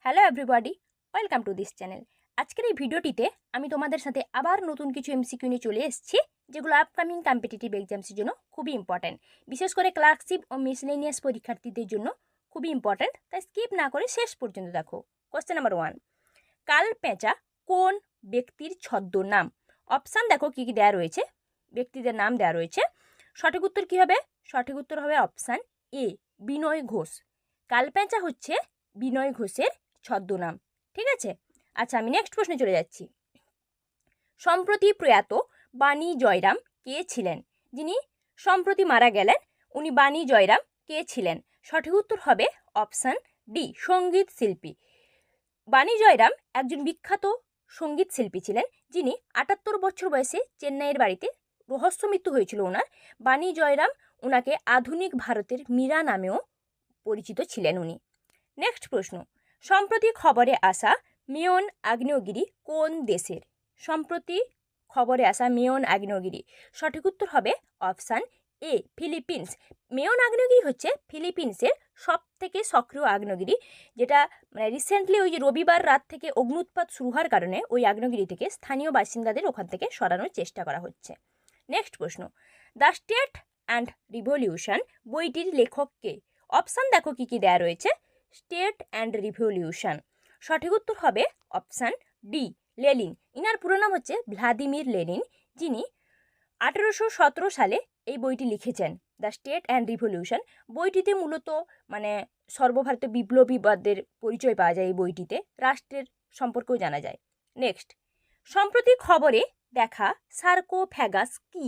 Hello everybody, welcome to this channel. আজকের এই ভিডিওটিতে আমি তোমাদের সাথে আবার নতুন কিছু এমসিকিউ নিয়ে চলে এসেছি, যেগুলো আপকামিং কম্পিটিটিভ এক্সামসের জন্য খুবই ইম্পর্ট্যান্ট, বিশেষ করে ক্লার্কশিপ ও মিসলেনিয়াস পরীক্ষার্থীদের জন্য খুবই ইম্পর্ট্যান্ট। তাই স্কিপ না করে শেষ পর্যন্ত দেখো। কোশ্চেন নাম্বার 1, কালপেঁচা কোন ব্যক্তির ছদ্মনাম? অপশান দেখো কী কী দেওয়া রয়েছে, ব্যক্তিদের নাম দেওয়া রয়েছে। সঠিক উত্তর কী হবে? সঠিক উত্তর হবে অপশান এ, বিনয় ঘোষ। কালপেঁচা হচ্ছে বিনয় ঘোষের ছদ্মনাম। ঠিক আছে, আচ্ছা আমি নেক্সট প্রশ্নে চলে যাচ্ছি। সম্প্রতি প্রয়াত বাণী জয়রাম কে ছিলেন? যিনি সম্প্রতি মারা গেলেন উনি বাণী জয়রাম কে ছিলেন? সঠিক উত্তর হবে অপশান ডি, সঙ্গীত শিল্পী। বাণী জয়রাম একজন বিখ্যাত সঙ্গীত শিল্পী ছিলেন, যিনি 78 বছর বয়সে চেন্নাইয়ের বাড়িতে রহস্য মৃত্যু হয়েছিল ওনার। বাণী জয়রাম ওনাকে আধুনিক ভারতের মীরা নামেও পরিচিত ছিলেন উনি। নেক্সট প্রশ্ন, সম্প্রতি খবরে আসা মেয়ন আগ্নেয়গিরি কোন দেশের? সম্প্রতি খবরে আসা মেয়ন আগ্নেয়গিরি, সঠিক উত্তর হবে অপশান এ, ফিলিপিন্স। মেয়ন আগ্নেয়গিরি হচ্ছে ফিলিপিন্সের সব থেকে সক্রিয় আগ্নেয়গিরি, যেটা রিসেন্টলি ওই যে রবিবার রাত থেকে অগ্নুৎপাত শুরু হওয়ার কারণে ওই আগ্নেয়গিরি থেকে স্থানীয় বাসিন্দাদের ওখান থেকে সরানোর চেষ্টা করা হচ্ছে। নেক্সট প্রশ্ন, দ্য স্টেট অ্যান্ড রিভলিউশন বইটির লেখক কে? অপশান দেখো কী কী দেওয়া রয়েছে। স্টেট অ্যান্ড রিভলিউশন, সঠিক উত্তর হবে অপশান ডি, লেনিন। ইনার পুরো নাম হচ্ছে ভ্লাদিমির লেনিন, যিনি 1817 সালে এই বইটি লিখেছেন, দ্য স্টেট অ্যান্ড রিভলিউশন। বইটিতে মূলত সর্বভারতীয় বিপ্লবীবাদের পরিচয় পাওয়া যায় এই বইটিতে, রাষ্ট্রের সম্পর্কেও জানা যায়। নেক্সট, সম্প্রতি খবরে দেখা সার্কোফ্যাগাস কি?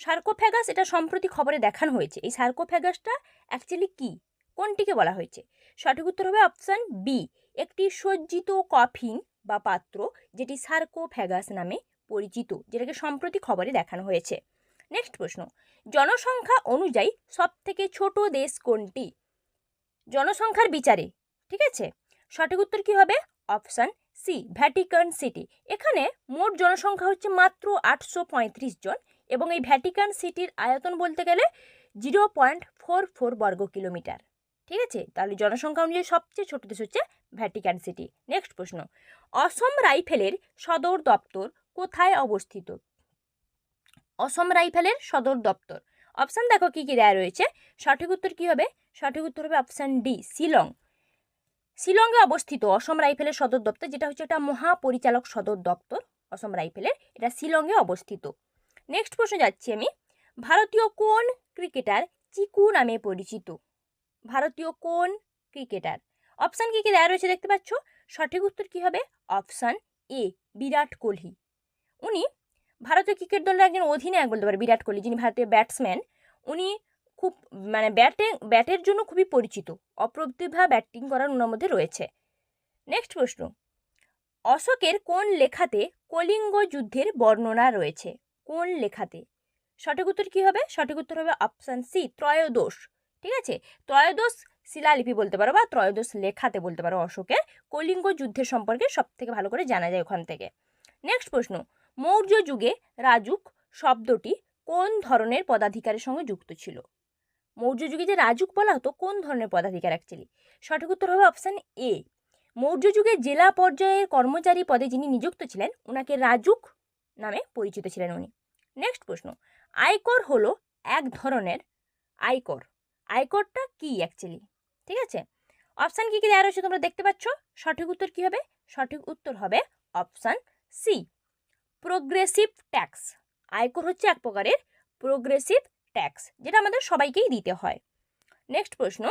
সার্কোফ্যাগাস এটা সম্প্রতি খবরে দেখানো হয়েছে। এই সার্কোফ্যাগাসটা অ্যাকচুয়ালি কি, কোনটিকে বলা হয়েছে? সঠিক উত্তর হবে অপশান বি, একটি সজ্জিত কফিন বা পাত্র, যেটি সার্কোফ্যাগাস নামে পরিচিত, যেটাকে সম্প্রতি খবরে দেখানো হয়েছে। নেক্সট প্রশ্ন, জনসংখ্যা অনুযায়ী সবথেকে ছোট দেশ কোনটি? জনসংখ্যার বিচারে, ঠিক আছে, সঠিক উত্তর কি হবে? Option C, Vatican city. এখানে মোট জনসংখ্যা হচ্ছে মাত্র 835 জন, এবং এই ভ্যাটিকান সিটির আয়তন বলতে গেলে 0.44 বর্গ কিলোমিটার। ঠিক আছে, তাহলে জনসংখ্যা অনুযায়ী সবচেয়ে ছোট দেশ হচ্ছে ভ্যাটিকান সিটি। নেক্সট প্রশ্ন, অসম রাইফেলের সদর দপ্তর কোথায় অবস্থিত? অসম রাইফেলের সদর দপ্তর, অপশান দেখো কী কী দেওয়া রয়েছে। সঠিক উত্তর কী হবে? সঠিক উত্তর হবে অপশান ডি, শিলং। শিলংয়ে অবস্থিত অসম রাইফেলের সদর দপ্তর, যেটা হচ্ছে একটা মহাপরিচালক সদর দপ্তর অসম রাইফেলের, এটা শিলংয়ে অবস্থিত। নেক্সট প্রশ্ন যাচ্ছি আমি, ভারতীয় কোন ক্রিকেটার চিকু নামে পরিচিত? ভারতীয় কোন ক্রিকেটার? অপশান কী কী দেওয়া রয়েছে দেখতে পাচ্ছ। সঠিক উত্তর কী হবে? Option A, Virat Kohli. উনি ভারতীয় ক্রিকেট দলের একজন অধিনায়ক বলতে পারে বিরাট কোহলি, যিনি ভারতীয় ব্যাটসম্যান। উনি খুব ব্যাটের জন্য খুবই পরিচিত, অপ্রতিভা ব্যাটিং করার ওনার মধ্যে রয়েছে। নেক্সট প্রশ্ন, অশোকের কোন লেখাতে কলিঙ্গ যুদ্ধের বর্ণনা রয়েছে? কোন লেখাতে? সঠিক উত্তর কী হবে? সঠিক উত্তর হবে অপশান সি, ত্রয়োদশ। ঠিক আছে, ত্রয়োদশ শিলালিপি বলতে পারো বা ত্রয়োদশ লেখাতে বলতে পারো অশোকের কলিঙ্গ যুদ্ধের সম্পর্কে সব থেকে ভালো করে জানা যায় ওখান থেকে। নেক্সট প্রশ্ন, মৌর্য যুগে রাজুক শব্দটি কোন ধরনের পদাধিকারের সঙ্গে যুক্ত ছিল? মৌর্য যুগে যে রাজুক বলা হতো কোন ধরনের পদাধিকার অ্যাকচুয়ালি? সঠিক উত্তর হবে অপশান এ, মৌর্য যুগে জেলা পর্যায়ের কর্মচারী পদে যিনি নিযুক্ত ছিলেন ওনাকে রাজুক নামে পরিচিত ছিলেন উনি। নেক্সট প্রশ্ন, আয়কর হলো এক ধরনের আয়কর, আয়করটা কি অ্যাকচুয়ালি? ঠিক আছে, অপশান কী কী দেওয়া রয়েছে তোমরা দেখতে পাচ্ছ। সঠিক উত্তর কী হবে? সঠিক উত্তর হবে অপশান সি, প্রোগ্রেসিভ ট্যাক্স। আয়কর হচ্ছে এক প্রকারের প্রোগ্রেসিভ ট্যাক্স, যেটা আমাদের সবাইকেই দিতে হয়। নেক্সট প্রশ্ন,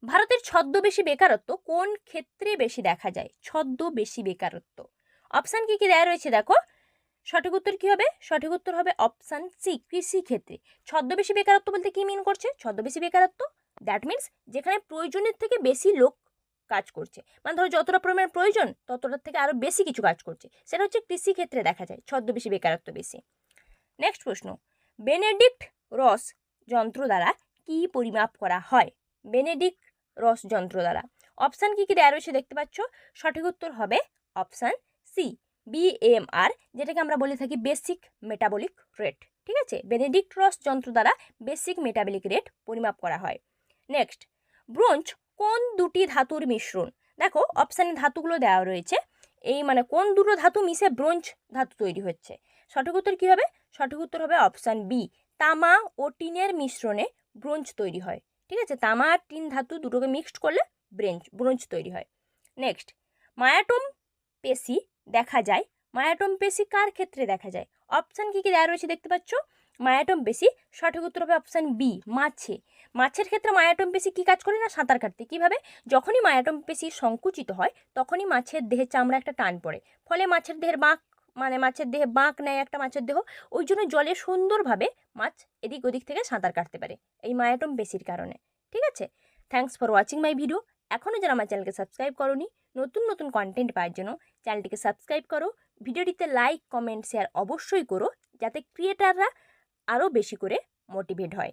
ভারতের ছদ্মবেশী বেকারত্ব কোন ক্ষেত্রে বেশি দেখা যায়? ছদ্মবেশী বেকারত্ব, অপশান কী কী দেওয়া রয়েছে দেখো। সঠিক উত্তর কী হবে? সঠিক উত্তর হবে অপশান সি, কৃষি ক্ষেত্রে। ছদ্মবেশী বেকারত্ব বলতে কী মিন করছে? ছদ্মবেশী বেকারত্ব দ্যাট মিনস যেখানে প্রয়োজনের থেকে বেশি লোক কাজ করছে, মানে ধরো যতটা পরিমাণ প্রয়োজন ততটার থেকে আরও বেশি কিছু কাজ করছে, সেটা হচ্ছে কৃষি ক্ষেত্রে দেখা যায় ছদ্মবেশী বেকারত্ব বেশি। নেক্সট প্রশ্ন, বেনেডিক্ট রস যন্ত্র দ্বারা কি পরিমাপ করা হয়? বেনেডিক্ট রস যন্ত্র দ্বারা, অপশান কী কী দেওয়া রয়েছে দেখতে পাচ্ছ। সঠিক উত্তর হবে অপশান সি, বিএমআর, যেটাকে আমরা বলে থাকি বেসিক মেটাবলিক রেট। ঠিক আছে, বেনেডিক্ট রস যন্ত্র দ্বারা বেসিক মেটাবলিক রেট পরিমাপ করা হয়। নেক্সট, ব্রোঞ্জ কোন দুটি ধাতুর মিশ্রণ? দেখো অপশানে ধাতুগুলো দেওয়া রয়েছে, এই মানে কোন দুটো ধাতু মিশে ব্রোঞ্জ ধাতু তৈরি হচ্ছে। সঠিক উত্তর কী হবে? সঠিক উত্তর হবে অপশান বি, তামা ও টিনের মিশ্রণে ব্রোঞ্জ তৈরি হয়। ঠিক আছে, তামা আর টিন ধাতু দুটোকে মিক্সড করলে ব্রোঞ্জ তৈরি হয়। নেক্সট, মায়াটোম পেশি দেখা যায়, মায়াটোম পেশি কার ক্ষেত্রে দেখা যায়? অপশান কী কী দেওয়া রয়েছে দেখতে পাচ্ছ। মায়াটোম পেশি, সঠিক উত্তর হবে অপশান বি, মাছের ক্ষেত্রে মায়াটোম পেশি কী কাজ করে না? সাঁতার কাটতে। কীভাবে? যখনই মায়াটোম পেশি সংকুচিত হয় তখনই মাছের দেহে চামড়া একটা টান পড়ে, ফলে মাছের দেহের মাছের দেহে বাঁক নেয় একটা মাছের দেহ, ওই জন্য জলে সুন্দরভাবে মাছ এদিক ওদিক থেকে সাঁতার কাটতে পারে এই মায়াটোম পেশির কারণে। ঠিক আছে, thanks for watching my video. এখনও যারা আমার চ্যানেলকে সাবস্ক্রাইব করোনি, নতুন নতুন কন্টেন্ট পাওয়ার জন্য চ্যানেলটিকে সাবস্ক্রাইব করো, ভিডিওটিতে লাইক কমেন্ট শেয়ার অবশ্যই করো, যাতে ক্রিয়েটাররা আরও বেশি করে মোটিভেট হয়।